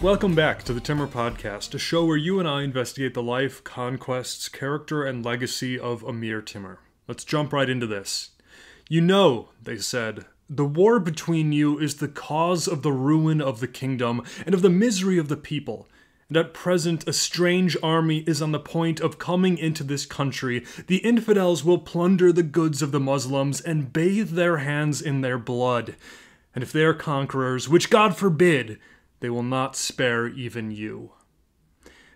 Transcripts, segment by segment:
Welcome back to the Timur Podcast, a show where you and I investigate the life, conquests, character, and legacy of Amir Timur. Let's jump right into this. You know, they said, the war between you is the cause of the ruin of the kingdom and of the misery of the people. And at present, a strange army is on the point of coming into this country. The infidels will plunder the goods of the Muslims and bathe their hands in their blood. And if they are conquerors, which God forbid, they will not spare even you.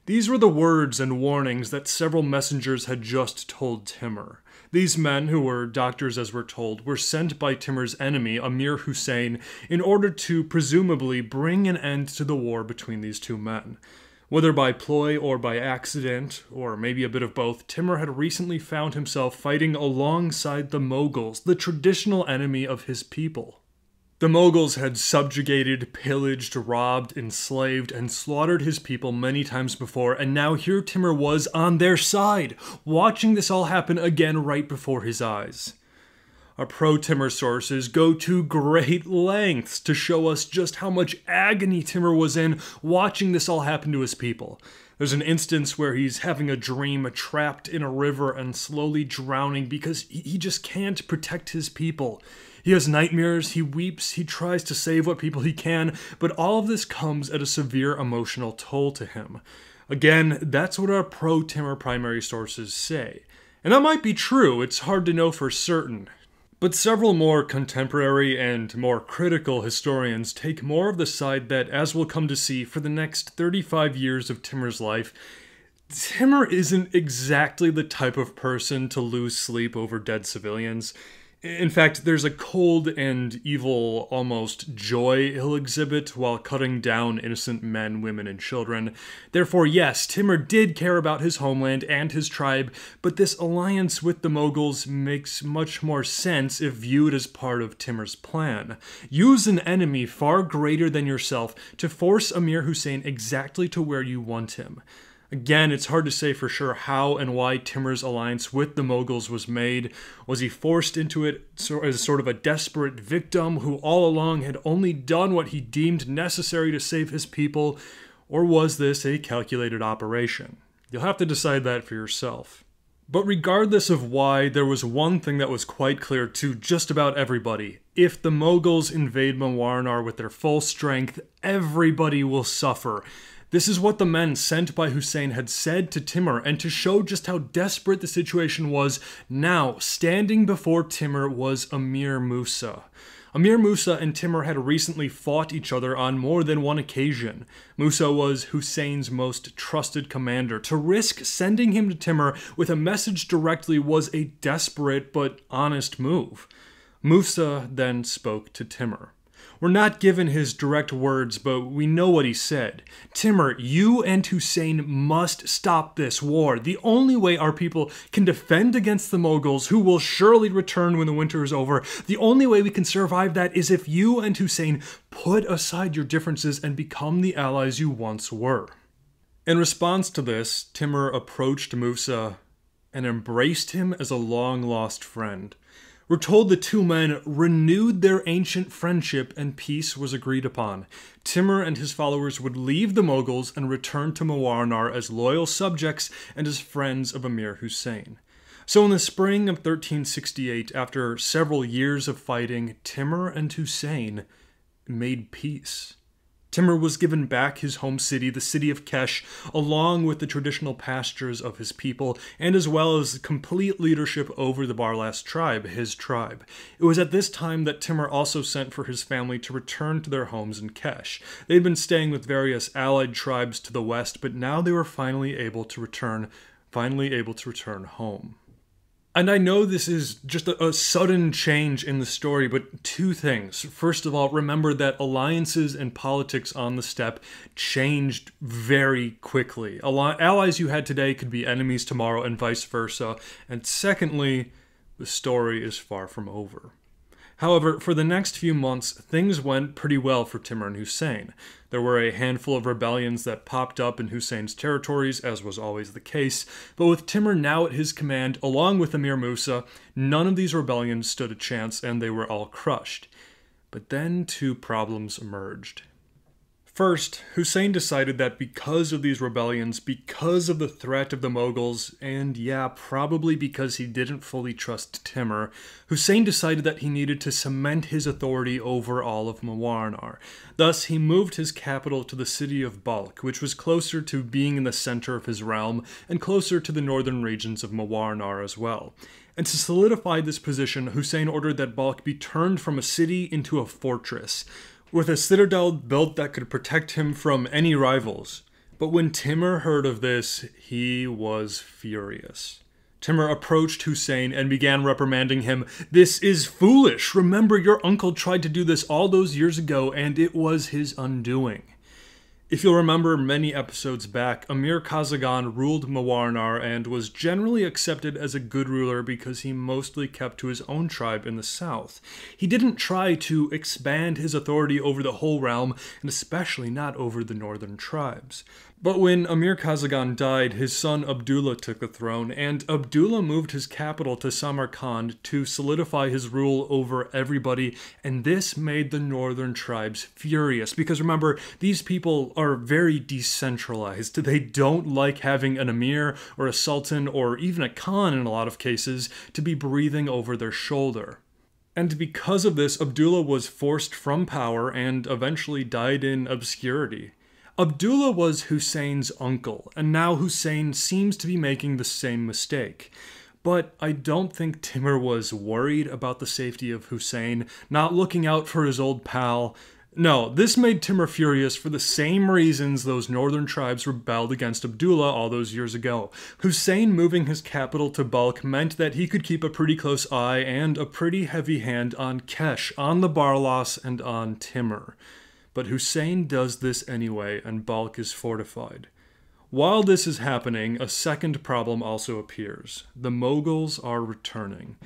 These were the words and warnings that several messengers had just told Timur. These men, who were doctors as we're told, were sent by Timur's enemy, Amir Husayn, in order to presumably bring an end to the war between these two men. Whether by ploy or by accident, or maybe a bit of both, Timur had recently found himself fighting alongside the Mughals, the traditional enemy of his people. The Mughals had subjugated, pillaged, robbed, enslaved, and slaughtered his people many times before, and now here Timur was on their side, watching this all happen again right before his eyes. Our pro-Timur sources go to great lengths to show us just how much agony Timur was in watching this all happen to his people. There's an instance where he's having a dream trapped in a river and slowly drowning because he just can't protect his people. He has nightmares, he weeps, he tries to save what people he can, but all of this comes at a severe emotional toll to him. Again, that's what our pro-Timur primary sources say. And that might be true, it's hard to know for certain. But several more contemporary and more critical historians take more of the side that, as we'll come to see, for the next 35 years of Timur's life, Timur isn't exactly the type of person to lose sleep over dead civilians. In fact, there's a cold and evil, almost joy he'll exhibit while cutting down innocent men, women, and children. Therefore, yes, Timur did care about his homeland and his tribe, but this alliance with the Mughals makes much more sense if viewed as part of Timur's plan. Use an enemy far greater than yourself to force Amir Husayn exactly to where you want him. Again, it's hard to say for sure how and why Timur's alliance with the Mughals was made. Was he forced into it as sort of a desperate victim who all along had only done what he deemed necessary to save his people? Or was this a calculated operation? You'll have to decide that for yourself. But regardless of why, there was one thing that was quite clear to just about everybody. If the Mughals invade Mawarnar with their full strength, everybody will suffer. This is what the men sent by Husayn had said to Timur, and to show just how desperate the situation was, now, standing before Timur was Amir Musa. Amir Musa and Timur had recently fought each other on more than one occasion. Musa was Husayn's most trusted commander. To risk sending him to Timur with a message directly was a desperate but honest move. Musa then spoke to Timur. We're not given his direct words, but we know what he said. Timur, you and Husayn must stop this war. The only way our people can defend against the Mughals, who will surely return when the winter is over, the only way we can survive that is if you and Husayn put aside your differences and become the allies you once were. In response to this, Timur approached Musa and embraced him as a long-lost friend. We're told the two men renewed their ancient friendship and peace was agreed upon. Timur and his followers would leave the Mughals and return to Mawarnar as loyal subjects and as friends of Amir Husayn. So in the spring of 1368, after several years of fighting, Timur and Husayn made peace. Timur was given back his home city, the city of Kesh, along with the traditional pastures of his people, and as well as complete leadership over the Barlas tribe, his tribe. It was at this time that Timur also sent for his family to return to their homes in Kesh. They'd been staying with various allied tribes to the west, but now they were finally able to return home. And I know this is just a sudden change in the story, but two things. First of all, remember that alliances and politics on the steppe changed very quickly. Allies you had today could be enemies tomorrow and vice versa. And secondly, the story is far from over. However, for the next few months, things went pretty well for Timur and Husayn. There were a handful of rebellions that popped up in Husayn's territories, as was always the case, but with Timur now at his command, along with Amir Musa, none of these rebellions stood a chance and they were all crushed. But then two problems emerged. First, Husayn decided that because of these rebellions, because of the threat of the Mughals, and yeah, probably because he didn't fully trust Timur, Husayn decided that he needed to cement his authority over all of Mawarnar. Thus, he moved his capital to the city of Balkh, which was closer to being in the center of his realm, and closer to the northern regions of Mawarnar as well. And to solidify this position, Husayn ordered that Balkh be turned from a city into a fortress, with a citadel built that could protect him from any rivals. But when Timur heard of this, he was furious. Timur approached Husayn and began reprimanding him. "This is foolish! Remember, your uncle tried to do this all those years ago, and it was his undoing." If you'll remember many episodes back, Amir Khazagan ruled Mawarnar and was generally accepted as a good ruler because he mostly kept to his own tribe in the south. He didn't try to expand his authority over the whole realm, and especially not over the northern tribes. But when Amir Khazagan died, his son Abdullah took the throne, and Abdullah moved his capital to Samarkand to solidify his rule over everybody, and this made the northern tribes furious, because remember, these people are very decentralized. They don't like having an emir or a sultan or even a khan in a lot of cases to be breathing over their shoulder. And because of this, Abdullah was forced from power and eventually died in obscurity. Abdullah was Husayn's uncle, and now Husayn seems to be making the same mistake. But I don't think Timur was worried about the safety of Husayn, not looking out for his old pal. No, this made Timur furious for the same reasons those northern tribes rebelled against Abdullah all those years ago. Husayn moving his capital to Balkh meant that he could keep a pretty close eye and a pretty heavy hand on Kesh, on the Barlas, and on Timur. But Husayn does this anyway, and Balkh is fortified. While this is happening, a second problem also appears. The Mughals are returning,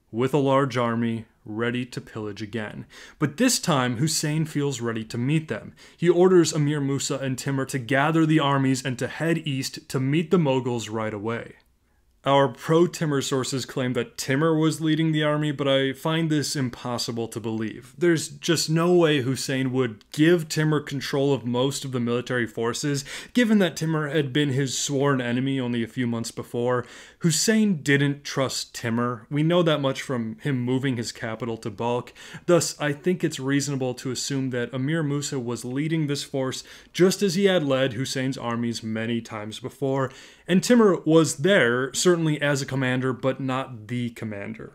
with a large army, ready to pillage again. But this time, Husayn feels ready to meet them. He orders Amir Musa and Timur to gather the armies and to head east to meet the Mughals right away. Our pro-Timur sources claim that Timur was leading the army, but I find this impossible to believe. There's just no way Husayn would give Timur control of most of the military forces, given that Timur had been his sworn enemy only a few months before. Husayn didn't trust Timur. We know that much from him moving his capital to Balkh. Thus, I think it's reasonable to assume that Amir Musa was leading this force just as he had led Husayn's armies many times before, and Timur was there, certainly as a commander, but not the commander.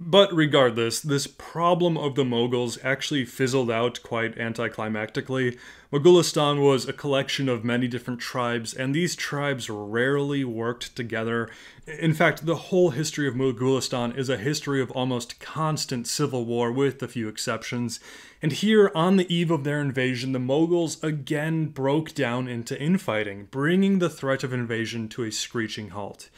But regardless, this problem of the Mughals actually fizzled out quite anticlimactically. Mughalistan was a collection of many different tribes, and these tribes rarely worked together. In fact, the whole history of Mughalistan is a history of almost constant civil war, with a few exceptions. And here, on the eve of their invasion, the Mughals again broke down into infighting, bringing the threat of invasion to a screeching halt.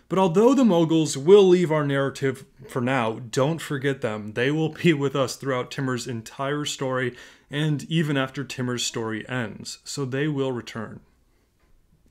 But although the Mughals will leave our narrative for now, don't forget them. They will be with us throughout Timur's entire story, and even after Timur's story ends, so they will return.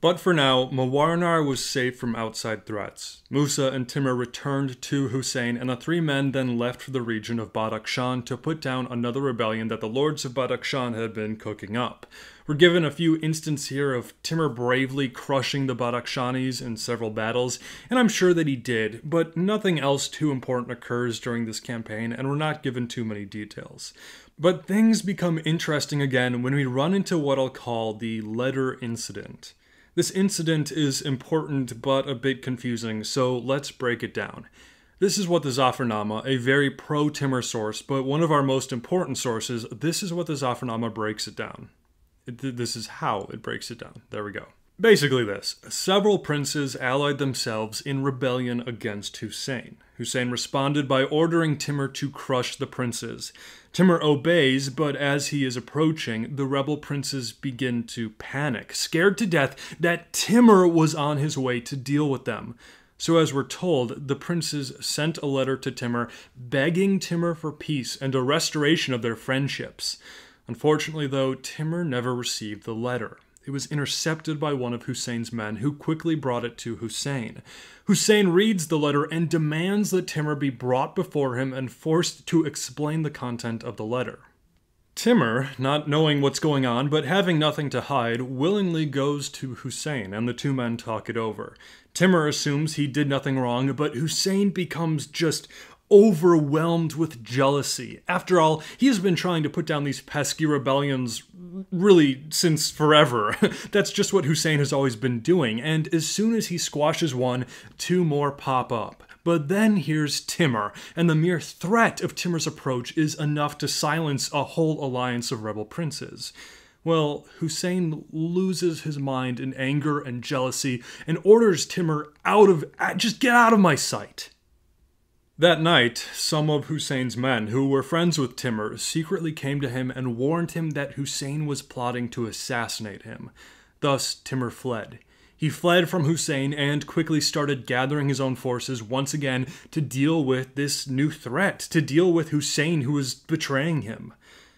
But for now, Mawarnar was safe from outside threats. Musa and Timur returned to Husayn, and the three men then left for the region of Badakhshan to put down another rebellion that the lords of Badakhshan had been cooking up. We're given a few instances here of Timur bravely crushing the Badakhshanis in several battles, and I'm sure that he did, but nothing else too important occurs during this campaign, and we're not given too many details. But things become interesting again when we run into what I'll call the letter incident. This incident is important but a bit confusing, so let's break it down. This is what the Zafarnama, a very pro-Timur source, but one of our most important sources, this is what the Zafarnama breaks it down. This is how it breaks it down. There we go. Basically this. Several princes allied themselves in rebellion against Husayn. Husayn responded by ordering Timur to crush the princes. Timur obeys, but as he is approaching, the rebel princes begin to panic, scared to death that Timur was on his way to deal with them. So as we're told, the princes sent a letter to Timur begging Timur for peace and a restoration of their friendships. Unfortunately, though, Timur never received the letter. It was intercepted by one of Husayn's men, who quickly brought it to Husayn. Husayn reads the letter and demands that Timur be brought before him and forced to explain the content of the letter. Timur, not knowing what's going on but having nothing to hide, willingly goes to Husayn and the two men talk it over. Timur assumes he did nothing wrong, but Husayn becomes just overwhelmed with jealousy. After all, he has been trying to put down these pesky rebellions really since forever. That's just what Husayn has always been doing, and as soon as he squashes one, two more pop up. But then here's Timur, and the mere threat of Timur's approach is enough to silence a whole alliance of rebel princes. Well, Husayn loses his mind in anger and jealousy and orders Timur just get out of my sight. That night, some of Husayn's men, who were friends with Timur, secretly came to him and warned him that Husayn was plotting to assassinate him. Thus, Timur fled. He fled from Husayn and quickly started gathering his own forces once again to deal with this new threat, to deal with Husayn who was betraying him.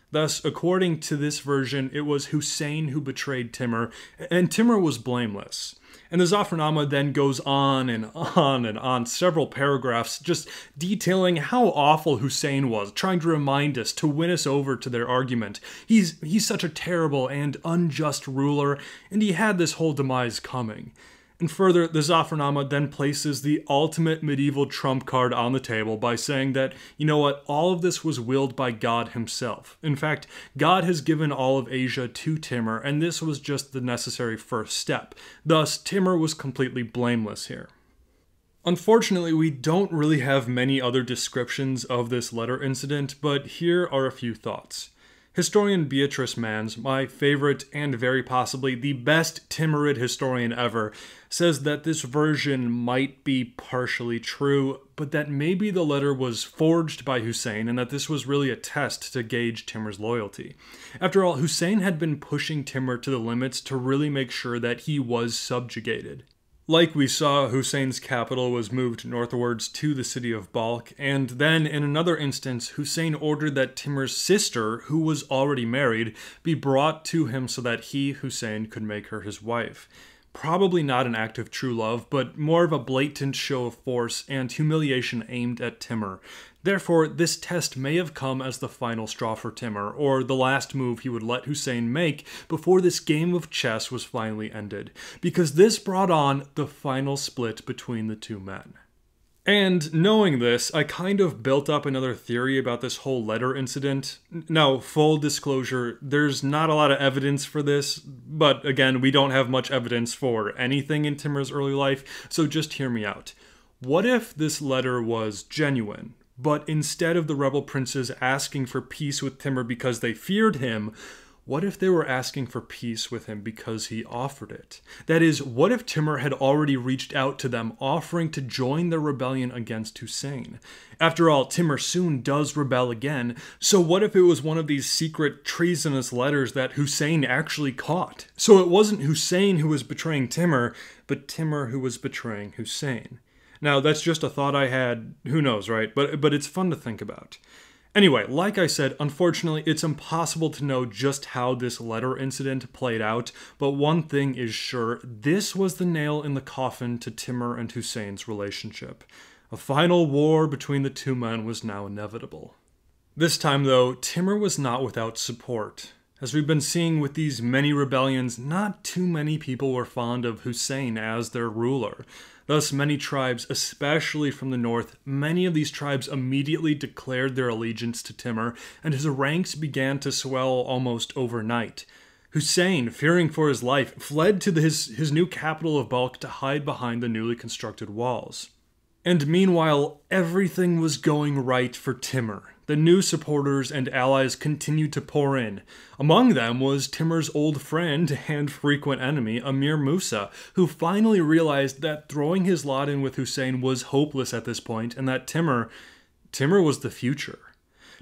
Thus, according to this version, it was Husayn who betrayed Timur, and Timur was blameless. And the Zafarnama then goes on and on and on, several paragraphs, just detailing how awful Husayn was, trying to remind us, to win us over to their argument. He's such a terrible and unjust ruler, and he had this whole demise coming. And further, the Zafarnama then places the ultimate medieval trump card on the table by saying that, you know what, all of this was willed by God himself. In fact, God has given all of Asia to Timur, and this was just the necessary first step. Thus, Timur was completely blameless here. Unfortunately, we don't really have many other descriptions of this letter incident, but here are a few thoughts. Historian Beatrice Manns, my favorite and very possibly the best Timurid historian ever, says that this version might be partially true, but that maybe the letter was forged by Husayn and that this was really a test to gauge Timur's loyalty. After all, Husayn had been pushing Timur to the limits to really make sure that he was subjugated. Like we saw, Husayn's capital was moved northwards to the city of Balkh, and then, in another instance, Husayn ordered that Timur's sister, who was already married, be brought to him so that he, Husayn, could make her his wife. Probably not an act of true love, but more of a blatant show of force and humiliation aimed at Timur. Therefore, this test may have come as the final straw for Timur, or the last move he would let Husayn make before this game of chess was finally ended, because this brought on the final split between the two men. And knowing this, I kind of built up another theory about this whole letter incident. Now, full disclosure, there's not a lot of evidence for this, but again, we don't have much evidence for anything in Timur's early life, so just hear me out. What if this letter was genuine? But instead of the rebel princes asking for peace with Timur because they feared him, what if they were asking for peace with him because he offered it? That is, what if Timur had already reached out to them, offering to join their rebellion against Husayn? After all, Timur soon does rebel again, so what if it was one of these secret treasonous letters that Husayn actually caught? So it wasn't Husayn who was betraying Timur, but Timur who was betraying Husayn. Now, that's just a thought I had, who knows, right? But it's fun to think about. Anyway, like I said, unfortunately, it's impossible to know just how this letter incident played out, but one thing is sure, this was the nail in the coffin to Timur and Husayn's relationship. A final war between the two men was now inevitable. This time, though, Timur was not without support. As we've been seeing with these many rebellions, not too many people were fond of Husayn as their ruler. Thus, many tribes, especially from the north, many of these tribes immediately declared their allegiance to Timur, and his ranks began to swell almost overnight. Husayn, fearing for his life, fled to his new capital of Balkh to hide behind the newly constructed walls. And meanwhile, everything was going right for Timur. The new supporters and allies continued to pour in. Among them was Timur's old friend and frequent enemy, Amir Musa, who finally realized that throwing his lot in with Husayn was hopeless at this point, and that Timur was the future.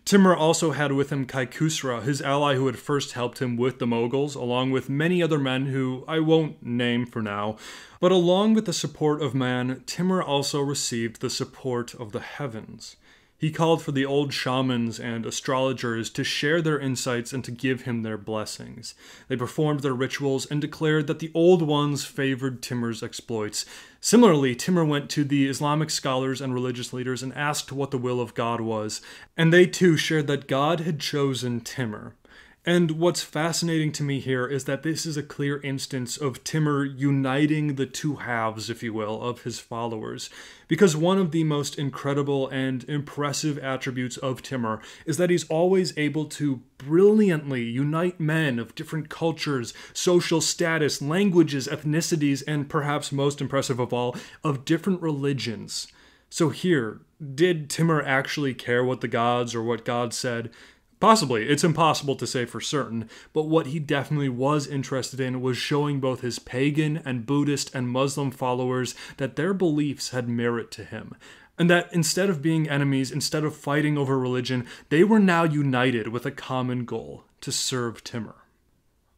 Timur also had with him Kaikusra, his ally who had first helped him with the Moguls, along with many other men who I won't name for now. But along with the support of man, Timur also received the support of the heavens. He called for the old shamans and astrologers to share their insights and to give him their blessings. They performed their rituals and declared that the old ones favored Timur's exploits. Similarly, Timur went to the Islamic scholars and religious leaders and asked what the will of God was, and they too shared that God had chosen Timur. And what's fascinating to me here is that this is a clear instance of Timur uniting the two halves, if you will, of his followers. Because one of the most incredible and impressive attributes of Timur is that he's always able to brilliantly unite men of different cultures, social status, languages, ethnicities, and perhaps most impressive of all, of different religions. So here, did Timur actually care what the gods or what God said? Possibly. It's impossible to say for certain, but what he definitely was interested in was showing both his pagan and Buddhist and Muslim followers that their beliefs had merit to him, and that instead of being enemies, instead of fighting over religion, they were now united with a common goal: to serve Timur.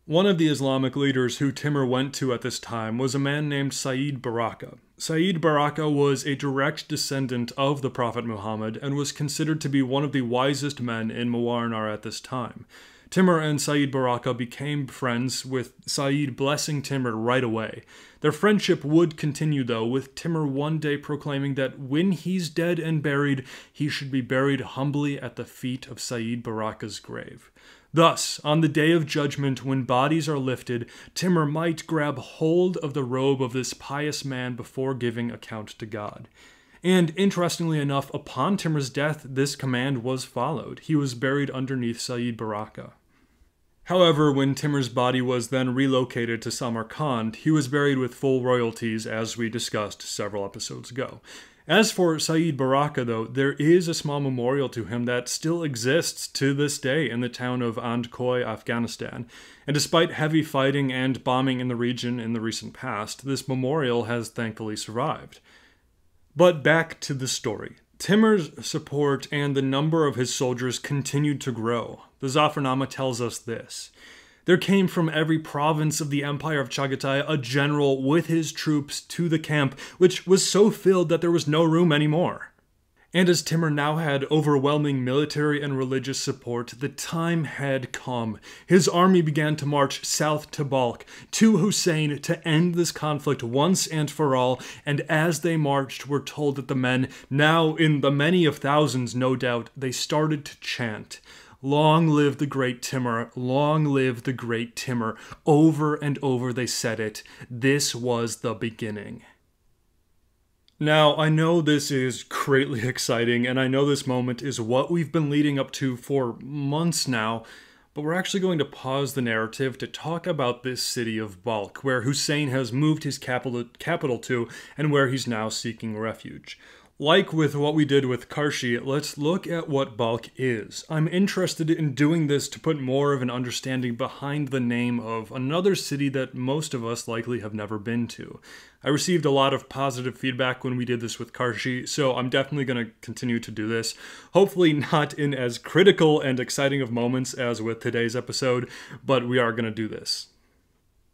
One of the Islamic leaders who Timur went to at this time was a man named Sayyid Baraka. Sayyid Baraka was a direct descendant of the Prophet Muhammad and was considered to be one of the wisest men in Muwarnar at this time. Timur and Sayyid Baraka became friends, with Sayyid blessing Timur right away. Their friendship would continue though, with Timur one day proclaiming that when he's dead and buried, he should be buried humbly at the feet of Sayyid Baraka's grave. Thus, on the day of judgment, when bodies are lifted, Timur might grab hold of the robe of this pious man before giving account to God. And interestingly enough, upon Timur's death, this command was followed. He was buried underneath Sayyid Baraka. However, when Timur's body was then relocated to Samarkand, he was buried with full royalties, as we discussed several episodes ago. As for Sayyid Baraka, though, there is a small memorial to him that still exists to this day in the town of Andkoi, Afghanistan. And despite heavy fighting and bombing in the region in the recent past, this memorial has thankfully survived. But back to the story. Timur's support and the number of his soldiers continued to grow. The Zafarnama tells us this: "There came from every province of the Empire of Chagatai a general with his troops to the camp, which was so filled that there was no room anymore." And as Timur now had overwhelming military and religious support, the time had come. His army began to march south to Balkh, to Husayn, to end this conflict once and for all, and as they marched, we're told that the men, now in the many of thousands no doubt, they started to chant, "Long live the great Timur, long live the great Timur." Over and over they said it. This was the beginning. Now, I know this is greatly exciting, and I know this moment is what we've been leading up to for months now, but we're actually going to pause the narrative to talk about this city of Balkh, where Husayn has moved his capital to, and where he's now seeking refuge. Like with what we did with Karshi, let's look at what Balkh is. I'm interested in doing this to put more of an understanding behind the name of another city that most of us likely have never been to. I received a lot of positive feedback when we did this with Karshi, so I'm definitely going to continue to do this. Hopefully not in as critical and exciting of moments as with today's episode, but we are going to do this.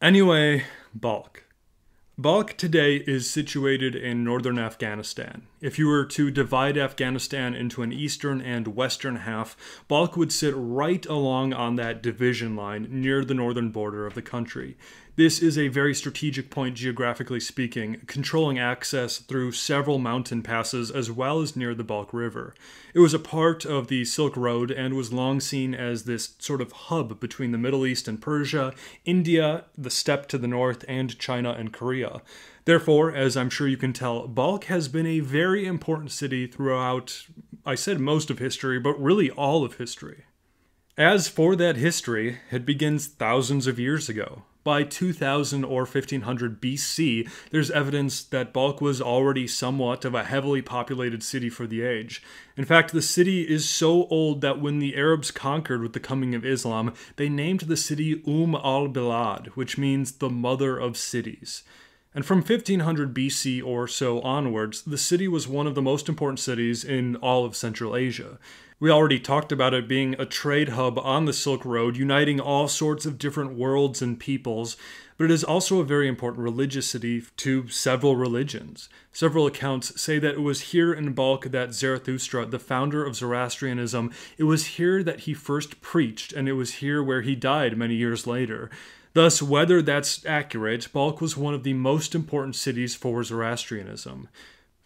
Anyway, Balkh. Balkh today is situated in northern Afghanistan. If you were to divide Afghanistan into an eastern and western half, Balkh would sit right along on that division line near the northern border of the country. This is a very strategic point geographically speaking, controlling access through several mountain passes as well as near the Balkh River. It was a part of the Silk Road and was long seen as this sort of hub between the Middle East and Persia, India, the steppe to the north, and China and Korea. Therefore, as I'm sure you can tell, Balkh has been a very important city throughout, I said most of history, but really all of history. As for that history, it begins thousands of years ago. By 2000 or 1500 BC, there's evidence that Balkh was already somewhat of a heavily populated city for the age. In fact, the city is so old that when the Arabs conquered with the coming of Islam, they named the city al-Bilad, which means the mother of cities. And from 1500 BC or so onwards, the city was one of the most important cities in all of Central Asia. We already talked about it being a trade hub on the Silk Road, uniting all sorts of different worlds and peoples, but it is also a very important religious city to several religions. Several accounts say that it was here in Balkh that Zarathustra, the founder of Zoroastrianism, it was here that he first preached, and it was here where he died many years later. Thus, whether that's accurate, Balkh was one of the most important cities for Zoroastrianism.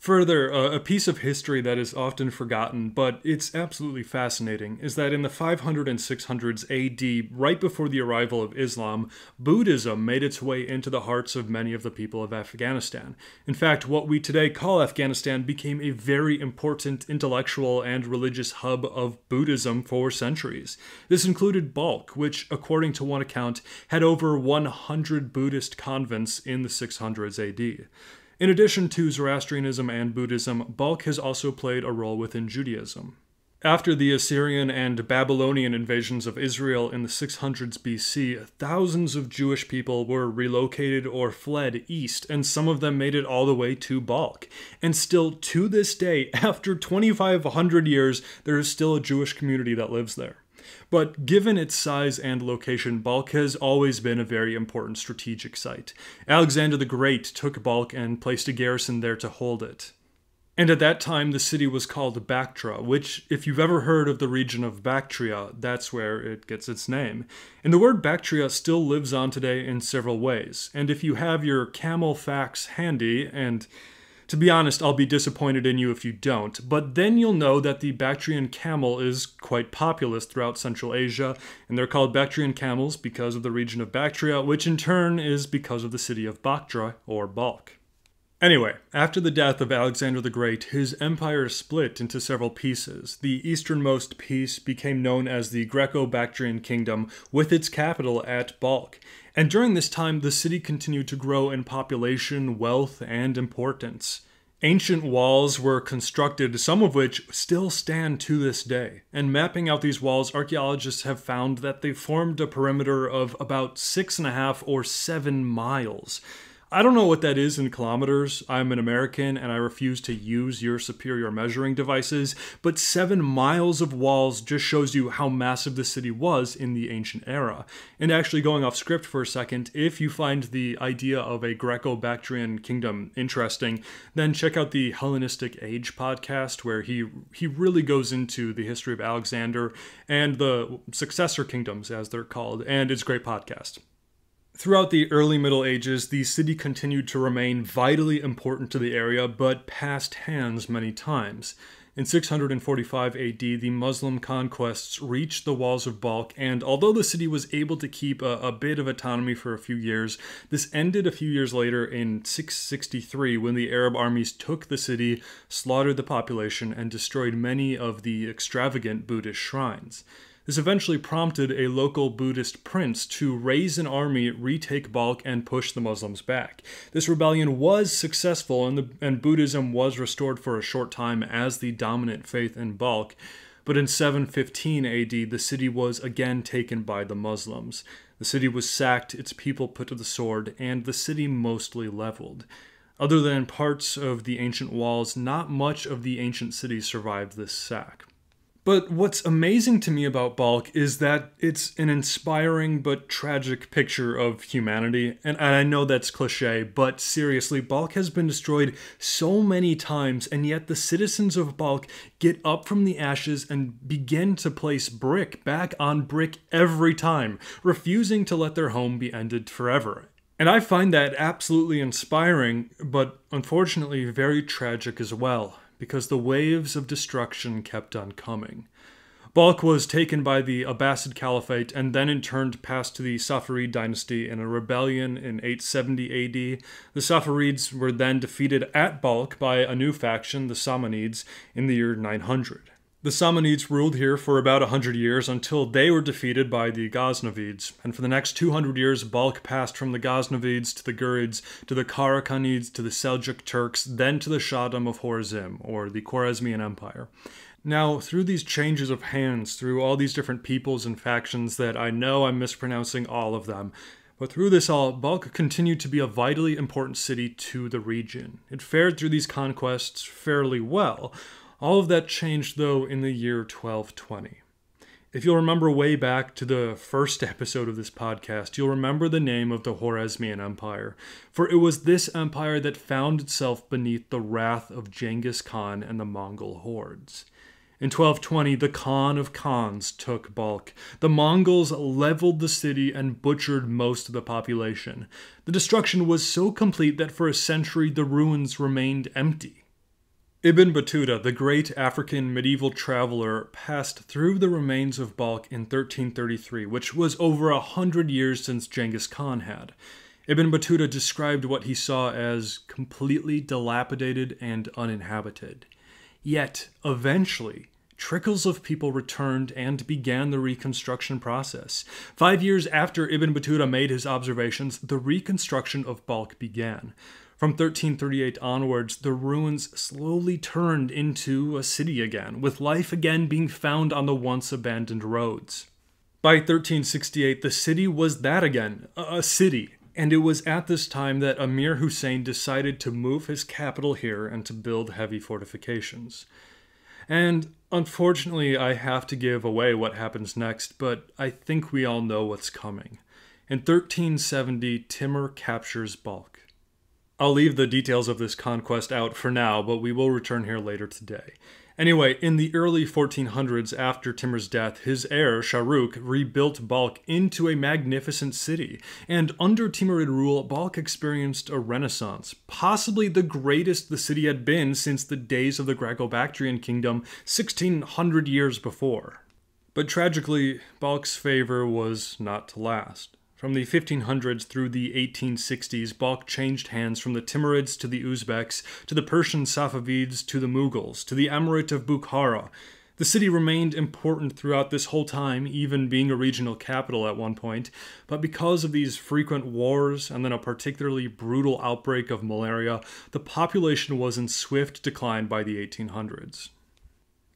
Further, a piece of history that is often forgotten, but it's absolutely fascinating, is that in the 500 and 600s AD, right before the arrival of Islam, Buddhism made its way into the hearts of many of the people of Afghanistan. In fact, what we today call Afghanistan became a very important intellectual and religious hub of Buddhism for centuries. This included Balkh, which, according to one account, had over 100 Buddhist convents in the 600s AD. In addition to Zoroastrianism and Buddhism, Balkh has also played a role within Judaism. After the Assyrian and Babylonian invasions of Israel in the 600s BC, thousands of Jewish people were relocated or fled east, and some of them made it all the way to Balkh. And still, to this day, after 2,500 years, there is still a Jewish community that lives there. But given its size and location, Balkh has always been a very important strategic site. Alexander the Great took Balkh and placed a garrison there to hold it. And at that time, the city was called Bactria, which, if you've ever heard of the region of Bactria, that's where it gets its name. And the word Bactria still lives on today in several ways. And if you have your camel facts handy, and to be honest, I'll be disappointed in you if you don't, but then you'll know that the Bactrian camel is quite populous throughout Central Asia, and they're called Bactrian camels because of the region of Bactria, which in turn is because of the city of Bactra, or Balkh. Anyway, after the death of Alexander the Great, his empire split into several pieces. The easternmost piece became known as the Greco-Bactrian Kingdom, with its capital at Balkh. And during this time, the city continued to grow in population, wealth, and importance. Ancient walls were constructed, some of which still stand to this day. And mapping out these walls, archaeologists have found that they formed a perimeter of about 6.5 or 7 miles. I don't know what that is in kilometers. I'm an American and I refuse to use your superior measuring devices, but 7 miles of walls just shows you how massive the city was in the ancient era. And actually, going off script for a second, if you find the idea of a Greco-Bactrian kingdom interesting, then check out the Hellenistic Age podcast, where he really goes into the history of Alexander and the successor kingdoms, as they're called, and it's a great podcast. Throughout the early Middle Ages, the city continued to remain vitally important to the area, but passed hands many times. In 645 AD, the Muslim conquests reached the walls of Balkh, and although the city was able to keep a bit of autonomy for a few years, this ended a few years later in 663 when the Arab armies took the city, slaughtered the population, and destroyed many of the extravagant Buddhist shrines. This eventually prompted a local Buddhist prince to raise an army, retake Balkh, and push the Muslims back. This rebellion was successful, and Buddhism was restored for a short time as the dominant faith in Balkh. But in 715 AD, the city was again taken by the Muslims. The city was sacked, its people put to the sword, and the city mostly leveled. Other than parts of the ancient walls, not much of the ancient city survived this sack. But what's amazing to me about Balkh is that it's an inspiring but tragic picture of humanity. And I know that's cliche, but seriously, Balkh has been destroyed so many times, and yet the citizens of Balkh get up from the ashes and begin to place brick back on brick every time, refusing to let their home be ended forever. And I find that absolutely inspiring, but unfortunately very tragic as well, because the waves of destruction kept on coming. Balkh was taken by the Abbasid Caliphate and then in turn passed to the Safarid dynasty in a rebellion in 870 AD. The Safarids were then defeated at Balkh by a new faction, the Samanids, in the year 900. The Samanids ruled here for about 100 years until they were defeated by the Ghaznavids, and for the next 200 years Balkh passed from the Ghaznavids to the Ghurids, to the Karakhanids, to the Seljuk Turks, then to the Shahdam of Khwarezm, or the Khwarezmian Empire. Now, through these changes of hands, through all these different peoples and factions that I know I'm mispronouncing all of them, but through this all, Balkh continued to be a vitally important city to the region. It fared through these conquests fairly well. All of that changed, though, in the year 1220. If you'll remember way back to the first episode of this podcast, you'll remember the name of the Khwarezmian Empire, for it was this empire that found itself beneath the wrath of Genghis Khan and the Mongol hordes. In 1220, the Khan of Khans took Balkh. The Mongols leveled the city and butchered most of the population. The destruction was so complete that for a century the ruins remained empty. Ibn Battuta, the great African medieval traveler, passed through the remains of Balkh in 1333, which was over 100 years since Genghis Khan had. Ibn Battuta described what he saw as completely dilapidated and uninhabited. Yet, eventually, trickles of people returned and began the reconstruction process. 5 years after Ibn Battuta made his observations, the reconstruction of Balkh began. From 1338 onwards, the ruins slowly turned into a city again, with life again being found on the once abandoned roads. By 1368, the city was that again, a city, and it was at this time that Amir Husayn decided to move his capital here and to build heavy fortifications. And unfortunately, I have to give away what happens next, but I think we all know what's coming. In 1370, Timur captures Balkh. I'll leave the details of this conquest out for now, but we will return here later today. Anyway, in the early 1400s, after Timur's death, his heir, Shahrukh, rebuilt Balkh into a magnificent city, and under Timurid rule, Balkh experienced a renaissance, possibly the greatest the city had been since the days of the Greco-Bactrian kingdom 1600 years before. But tragically, Balkh's favor was not to last. From the 1500s through the 1860s, Balkh changed hands from the Timurids to the Uzbeks, to the Persian Safavids, to the Mughals, to the Emirate of Bukhara. The city remained important throughout this whole time, even being a regional capital at one point, but because of these frequent wars and then a particularly brutal outbreak of malaria, the population was in swift decline by the 1800s.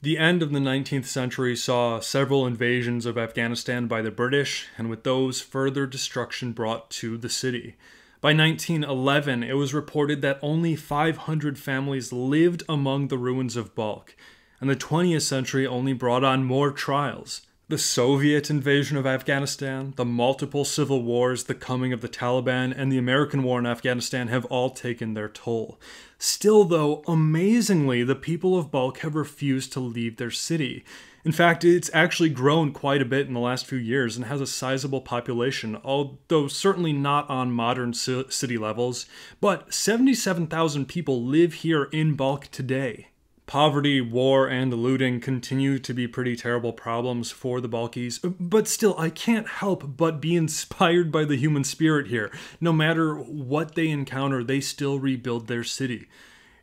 The end of the 19th century saw several invasions of Afghanistan by the British, and with those, further destruction brought to the city. By 1911, it was reported that only 500 families lived among the ruins of Balkh, and the 20th century only brought on more trials. The Soviet invasion of Afghanistan, the multiple civil wars, the coming of the Taliban, and the American war in Afghanistan have all taken their toll. Still, though, amazingly, the people of Balkh have refused to leave their city. In fact, it's actually grown quite a bit in the last few years and has a sizable population, although certainly not on modern city levels. But 77,000 people live here in Balkh today. Poverty, war, and looting continue to be pretty terrible problems for the Balkis, but still, I can't help but be inspired by the human spirit here. No matter what they encounter, they still rebuild their city.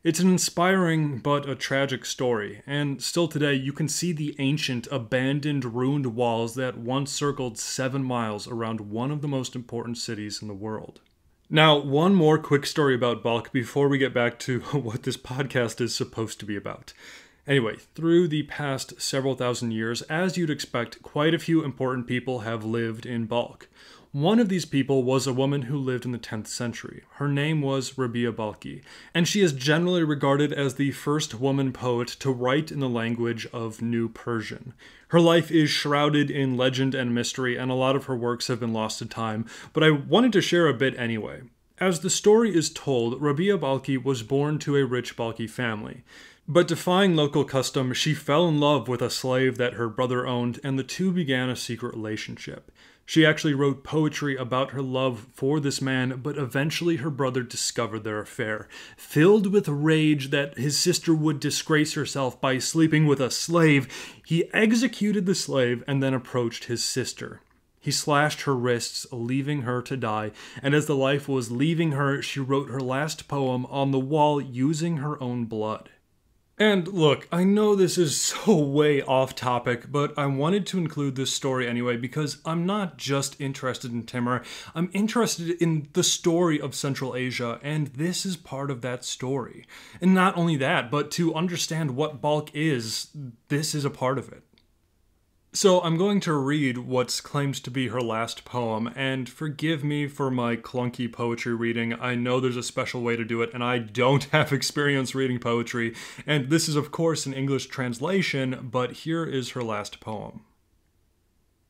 It's an inspiring but a tragic story, and still today you can see the ancient, abandoned, ruined walls that once circled 7 miles around one of the most important cities in the world. Now, one more quick story about Balkh before we get back to what this podcast is supposed to be about. Anyway, through the past several thousand years, as you'd expect, quite a few important people have lived in Balkh. One of these people was a woman who lived in the 10th century. Her name was Rabia Balkhi, and she is generally regarded as the first woman poet to write in the language of New Persian. Her life is shrouded in legend and mystery, and a lot of her works have been lost to time, but I wanted to share a bit anyway. As the story is told, Rabia Balkhi was born to a rich Balkhi family. But defying local custom, she fell in love with a slave that her brother owned, and the two began a secret relationship. She actually wrote poetry about her love for this man, but eventually her brother discovered their affair. Filled with rage that his sister would disgrace herself by sleeping with a slave, he executed the slave and then approached his sister. He slashed her wrists, leaving her to die, and as the life was leaving her, she wrote her last poem on the wall using her own blood. And look, I know this is so way off topic, but I wanted to include this story anyway because I'm not just interested in Timur, I'm interested in the story of Central Asia, and this is part of that story. And not only that, but to understand what Balkh is, this is a part of it. So I'm going to read what's claimed to be her last poem, and forgive me for my clunky poetry reading. I know there's a special way to do it, and I don't have experience reading poetry, and this is of course an English translation, but here is her last poem.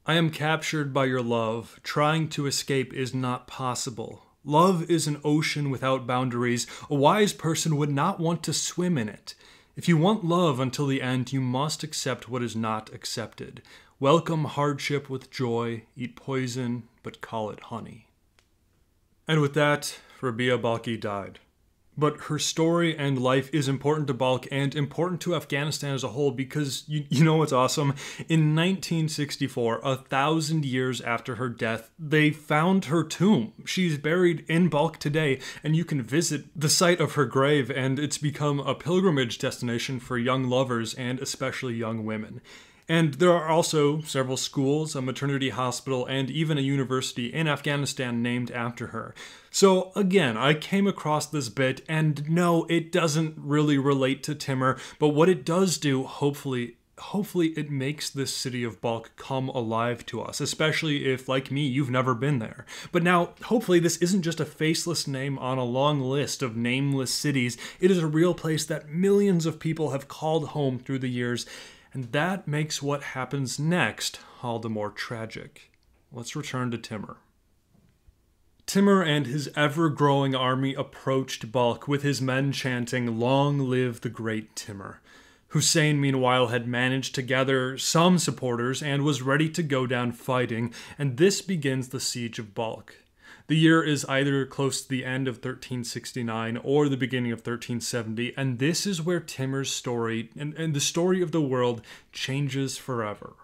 I am captured by your love. Trying to escape is not possible. Love is an ocean without boundaries. A wise person would not want to swim in it. If you want love until the end, you must accept what is not accepted. Welcome hardship with joy, eat poison, but call it honey. And with that, Rabia Balkhi died. But her story and life is important to Balkh and important to Afghanistan as a whole because, you know what's awesome? In 1964, 1,000 years after her death, they found her tomb. She's buried in Balkh today, and you can visit the site of her grave, and it's become a pilgrimage destination for young lovers and especially young women. And there are also several schools, a maternity hospital, and even a university in Afghanistan named after her. So again, I came across this bit, and no, it doesn't really relate to Timur, but what it does do, hopefully it makes this city of Balkh come alive to us, especially if, like me, you've never been there. But now, hopefully this isn't just a faceless name on a long list of nameless cities. It is a real place that millions of people have called home through the years, and that makes what happens next all the more tragic. Let's return to Timur. Timur and his ever-growing army approached Balkh with his men chanting, "Long live the great Timur." Husayn, meanwhile, had managed to gather some supporters and was ready to go down fighting, and this begins the siege of Balkh. The year is either close to the end of 1369 or the beginning of 1370, and this is where Timur's story and the story of the world changes forever.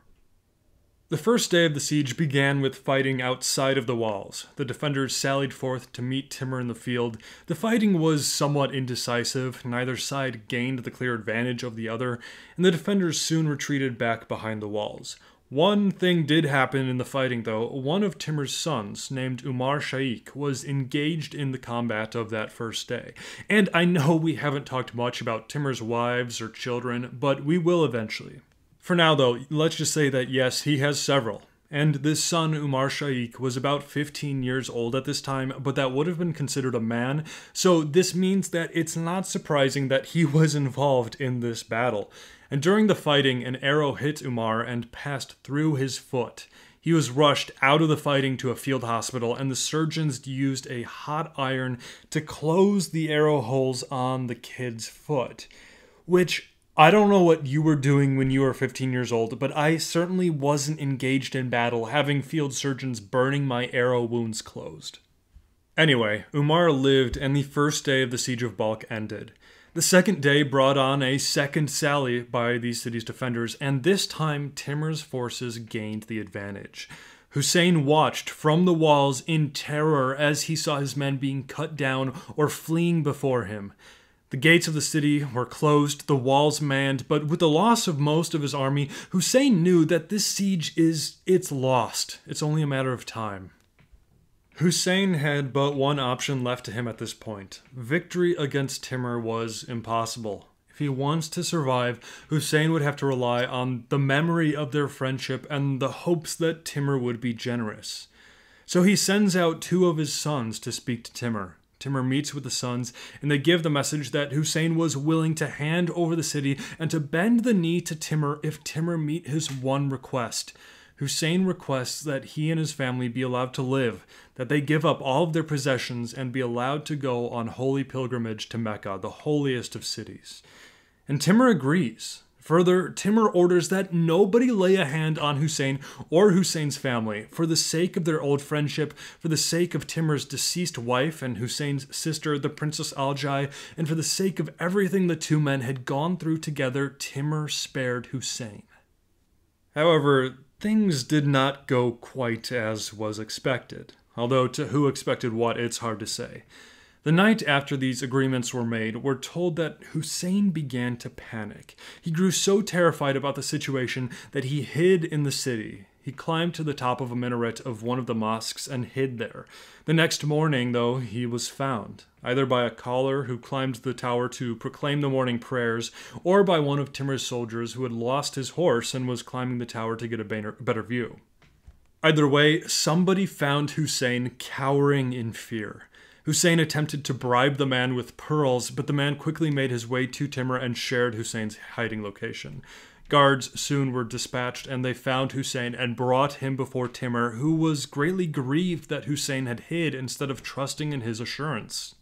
The first day of the siege began with fighting outside of the walls. The defenders sallied forth to meet Timur in the field. The fighting was somewhat indecisive, neither side gained the clear advantage of the other, and the defenders soon retreated back behind the walls. One thing did happen in the fighting, though. One of Timur's sons, named Umar Shaikh, was engaged in the combat of that first day. And I know we haven't talked much about Timur's wives or children, but we will eventually. For now, though, let's just say that yes, he has several. And this son, Umar Shaikh, was about 15 years old at this time, but that would have been considered a man, so this means that it's not surprising that he was involved in this battle. And during the fighting, an arrow hit Umar and passed through his foot. He was rushed out of the fighting to a field hospital, and the surgeons used a hot iron to close the arrow holes on the kid's foot. Which, I don't know what you were doing when you were 15 years old, but I certainly wasn't engaged in battle, having field surgeons burning my arrow wounds closed. Anyway, Umar lived, and the first day of the siege of Balkh ended. The second day brought on a second sally by the city's defenders, and this time Timur's forces gained the advantage. Husayn watched from the walls in terror as he saw his men being cut down or fleeing before him. The gates of the city were closed, the walls manned, but with the loss of most of his army, Husayn knew that this siege it's lost. It's only a matter of time. Husayn had but one option left to him at this point. Victory against Timur was impossible. If he wants to survive, Husayn would have to rely on the memory of their friendship and the hopes that Timur would be generous. So he sends out two of his sons to speak to Timur. Timur meets with the sons, and they give the message that Husayn was willing to hand over the city and to bend the knee to Timur if Timur meet his one request. Husayn requests that he and his family be allowed to live, that they give up all of their possessions and be allowed to go on holy pilgrimage to Mecca, the holiest of cities. And Timur agrees. Further, Timur orders that nobody lay a hand on Husayn or Husayn's family for the sake of their old friendship, for the sake of Timur's deceased wife and Husayn's sister, the Princess Aljai, and for the sake of everything the two men had gone through together. Timur spared Husayn. However, things did not go quite as was expected. Although to who expected what, it's hard to say. The night after these agreements were made, we're told that Husayn began to panic. He grew so terrified about the situation that he hid in the city. He climbed to the top of a minaret of one of the mosques and hid there. The next morning, though, he was found, either by a caller who climbed the tower to proclaim the morning prayers, or by one of Timur's soldiers who had lost his horse and was climbing the tower to get a better view. Either way, somebody found Husayn cowering in fear. Husayn attempted to bribe the man with pearls, but the man quickly made his way to Timur and shared Husayn's hiding location. Guards soon were dispatched, and they found Husayn and brought him before Timur, who was greatly grieved that Husayn had hid instead of trusting in his assurance.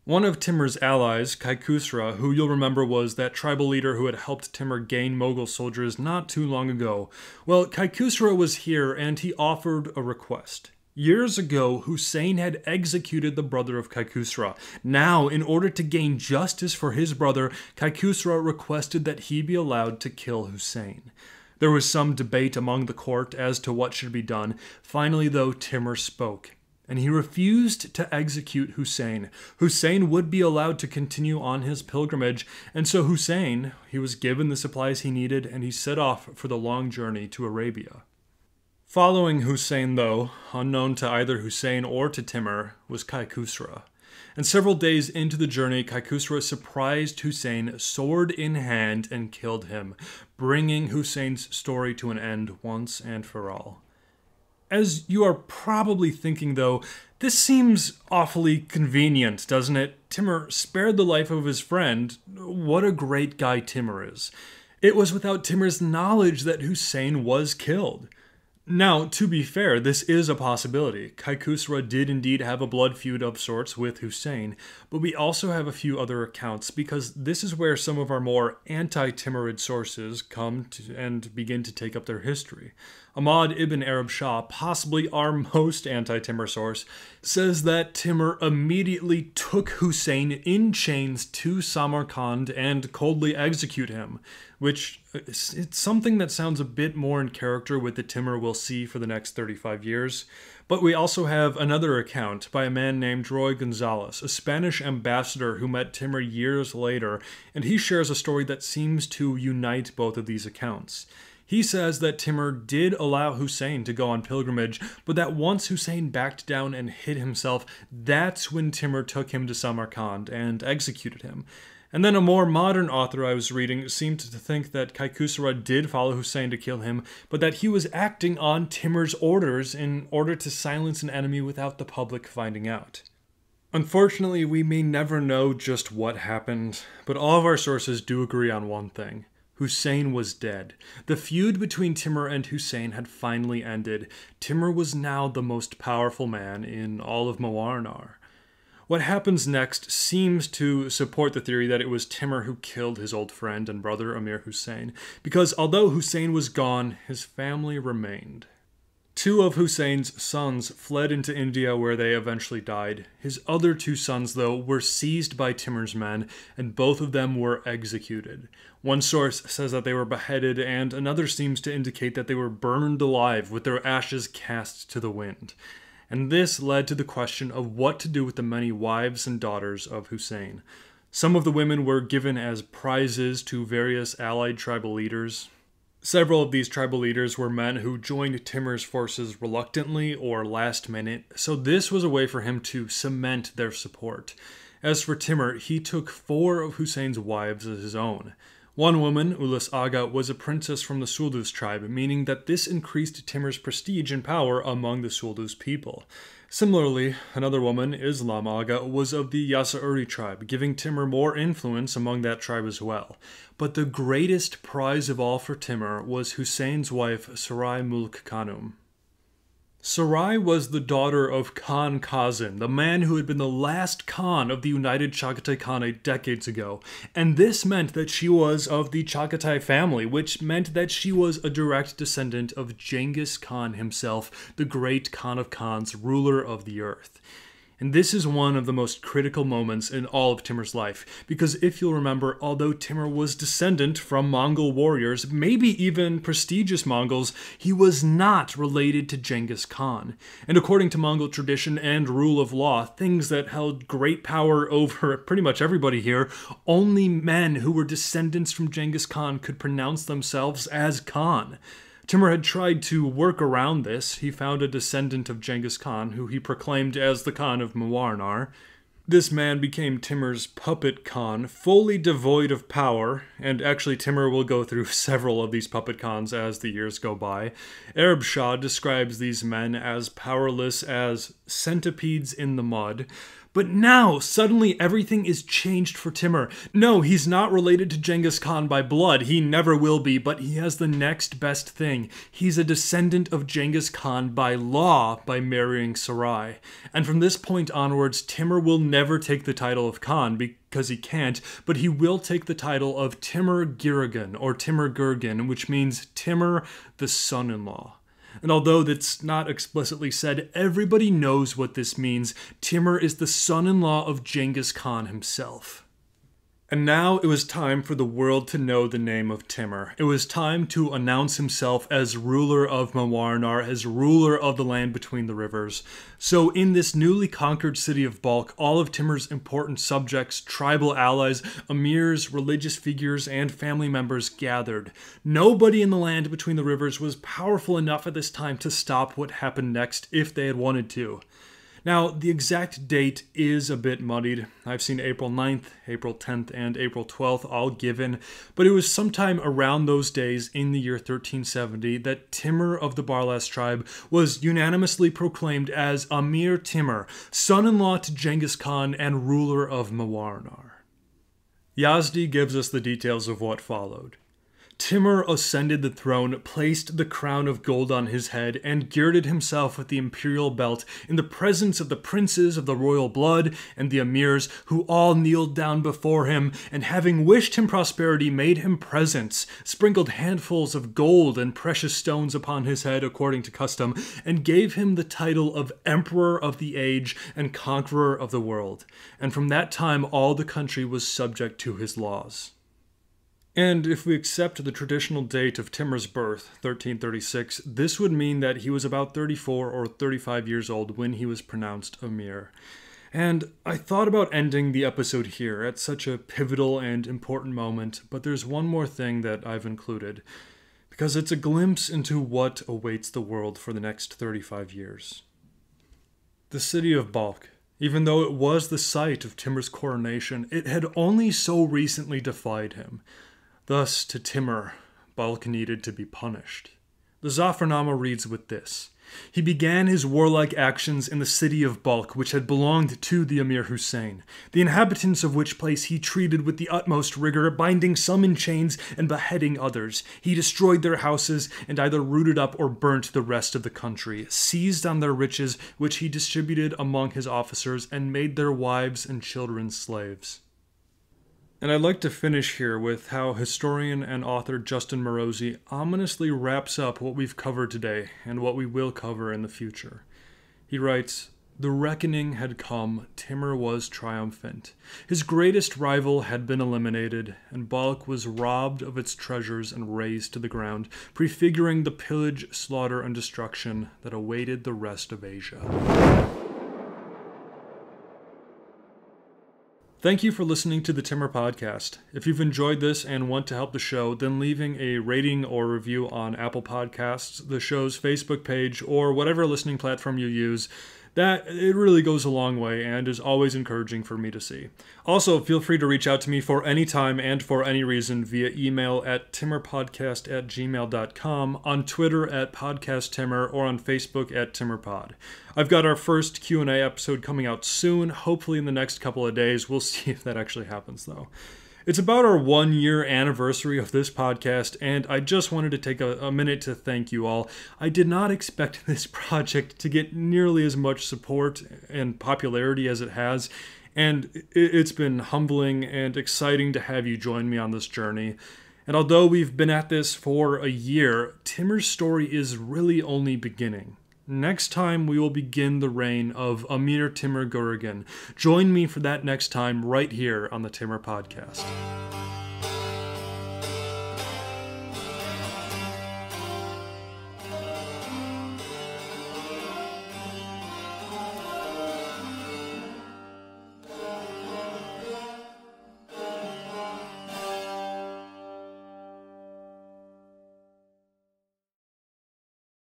One of Timur's allies, Khusra, who you'll remember was that tribal leader who had helped Timur gain Mughal soldiers not too long ago, well, Khusra was here, and he offered a request. Years ago, Husayn had executed the brother of Kaikusra. Now, in order to gain justice for his brother, Kaikusra requested that he be allowed to kill Husayn. There was some debate among the court as to what should be done. Finally, though, Timur spoke, and he refused to execute Husayn. Husayn would be allowed to continue on his pilgrimage, and so Husayn, he was given the supplies he needed, and he set off for the long journey to Arabia. Following Husayn, though, unknown to either Husayn or to Timur, was Kaikusra. And several days into the journey, Kaikusra surprised Husayn sword in hand and killed him, bringing Husayn's story to an end once and for all. As you are probably thinking, though, this seems awfully convenient, doesn't it? Timur spared the life of his friend. What a great guy Timur is. It was without Timur's knowledge that Husayn was killed. Now, to be fair, this is a possibility. Kaikusra did indeed have a blood feud of sorts with Husayn, but we also have a few other accounts, because this is where some of our more anti-Timurid sources come to and begin to take up their history. Ahmad ibn Arab Shah, possibly our most anti-Timur source, says that Timur immediately took Husayn in chains to Samarkand and coldly executed him, which it's something that sounds a bit more in character with the Timur we'll see for the next 35 years. But we also have another account by a man named Roy Gonzalez, a Spanish ambassador who met Timur years later, and he shares a story that seems to unite both of these accounts. He says that Timur did allow Husayn to go on pilgrimage, but that once Husayn backed down and hid himself, that's when Timur took him to Samarkand and executed him. And then a more modern author I was reading seemed to think that Kaikusra did follow Husayn to kill him, but that he was acting on Timur's orders in order to silence an enemy without the public finding out. Unfortunately, we may never know just what happened, but all of our sources do agree on one thing. Husayn was dead. The feud between Timur and Husayn had finally ended. Timur was now the most powerful man in all of Mawarnar. What happens next seems to support the theory that it was Timur who killed his old friend and brother Amir Husayn, because although Husayn was gone, his family remained. Two of Husayn's sons fled into India, where they eventually died. His other two sons, though, were seized by Timur's men, and both of them were executed. One source says that they were beheaded, and another seems to indicate that they were burned alive with their ashes cast to the wind. And this led to the question of what to do with the many wives and daughters of Husayn. Some of the women were given as prizes to various allied tribal leaders. Several of these tribal leaders were men who joined Timur's forces reluctantly or last minute, so this was a way for him to cement their support. As for Timur, he took 4 of Husayn's wives as his own. One woman, Ulas Aga, was a princess from the Suldus tribe, meaning that this increased Timur's prestige and power among the Suldus people. Similarly, another woman, Islam Aga, was of the Yasauri tribe, giving Timur more influence among that tribe as well. But the greatest prize of all for Timur was Husayn's wife, Sarai Mulk Khanum. Sarai was the daughter of Khan Kazan, the man who had been the last Khan of the United Chagatai Khanate decades ago, and this meant that she was of the Chagatai family, which meant that she was a direct descendant of Genghis Khan himself, the great Khan of Khans, ruler of the earth. And this is one of the most critical moments in all of Timur's life, because if you'll remember, although Timur was descendant from Mongol warriors, maybe even prestigious Mongols, he was not related to Genghis Khan. And according to Mongol tradition and rule of law, things that held great power over pretty much everybody here, only men who were descendants from Genghis Khan could pronounce themselves as Khan. Timur had tried to work around this. He found a descendant of Genghis Khan, who he proclaimed as the Khan of Mawarnar. This man became Timur's puppet Khan, fully devoid of power, and actually Timur will go through several of these puppet Khans as the years go by. Arab Shah describes these men as powerless as centipedes in the mud. But now, suddenly everything is changed for Timur. No, he's not related to Genghis Khan by blood, he never will be, but he has the next best thing. He's a descendant of Genghis Khan by law by marrying Sarai. And from this point onwards, Timur will never take the title of Khan because he can't, but he will take the title of Timur Giragan or Timur Gurgan, which means Timur the son-in-law. And although that's not explicitly said, everybody knows what this means. Timur is the son-in-law of Genghis Khan himself. And now it was time for the world to know the name of Timur. It was time to announce himself as ruler of Mawarnar, as ruler of the land between the rivers. So in this newly conquered city of Balkh, all of Timur's important subjects, tribal allies, emirs, religious figures, and family members gathered. Nobody in the land between the rivers was powerful enough at this time to stop what happened next if they had wanted to. Now, the exact date is a bit muddied. I've seen April 9th, April 10th, and April 12th all given, but it was sometime around those days in the year 1370 that Timur of the Barlas tribe was unanimously proclaimed as Amir Timur, son-in-law to Genghis Khan and ruler of Mawarnar. Yazdi gives us the details of what followed. Timur ascended the throne, placed the crown of gold on his head, and girded himself with the imperial belt in the presence of the princes of the royal blood and the emirs, who all kneeled down before him, and having wished him prosperity, made him presents, sprinkled handfuls of gold and precious stones upon his head according to custom, and gave him the title of Emperor of the Age and Conqueror of the world. And from that time all the country was subject to his laws. And if we accept the traditional date of Timur's birth, 1336, this would mean that he was about 34 or 35 years old when he was pronounced Emir. And I thought about ending the episode here at such a pivotal and important moment, but there's one more thing that I've included, because it's a glimpse into what awaits the world for the next 35 years. The city of Balkh. Even though it was the site of Timur's coronation, it had only so recently defied him. Thus, to Timur, Balkh needed to be punished. The Zafarnama reads with this: He began his warlike actions in the city of Balkh, which had belonged to the Amir Husayn, the inhabitants of which place he treated with the utmost rigor, binding some in chains and beheading others. He destroyed their houses and either rooted up or burnt the rest of the country, seized on their riches, which he distributed among his officers, and made their wives and children slaves. And I'd like to finish here with how historian and author Justin Morosi ominously wraps up what we've covered today and what we will cover in the future. He writes, "The reckoning had come, Timur was triumphant. His greatest rival had been eliminated, and Balkh was robbed of its treasures and razed to the ground, prefiguring the pillage, slaughter, and destruction that awaited the rest of Asia." Thank you for listening to the Timur Podcast. If you've enjoyed this and want to help the show, then leaving a rating or review on Apple Podcasts, the show's Facebook page, or whatever listening platform you use, that it really goes a long way and is always encouraging for me to see. Also, feel free to reach out to me for any time and for any reason via email at timurpodcast@gmail.com, on Twitter at podcasttimur, or on Facebook at timurpod. I've got our first Q&A episode coming out soon, hopefully in the next couple of days. We'll see if that actually happens, though. It's about our 1-year anniversary of this podcast, and I just wanted to take a minute to thank you all. I did not expect this project to get nearly as much support and popularity as it has, and it's been humbling and exciting to have you join me on this journey. And although we've been at this for a year, Timur's story is really only beginning. Next time, we will begin the reign of Amir Timur Gurgan. Join me for that next time right here on the Timur Podcast.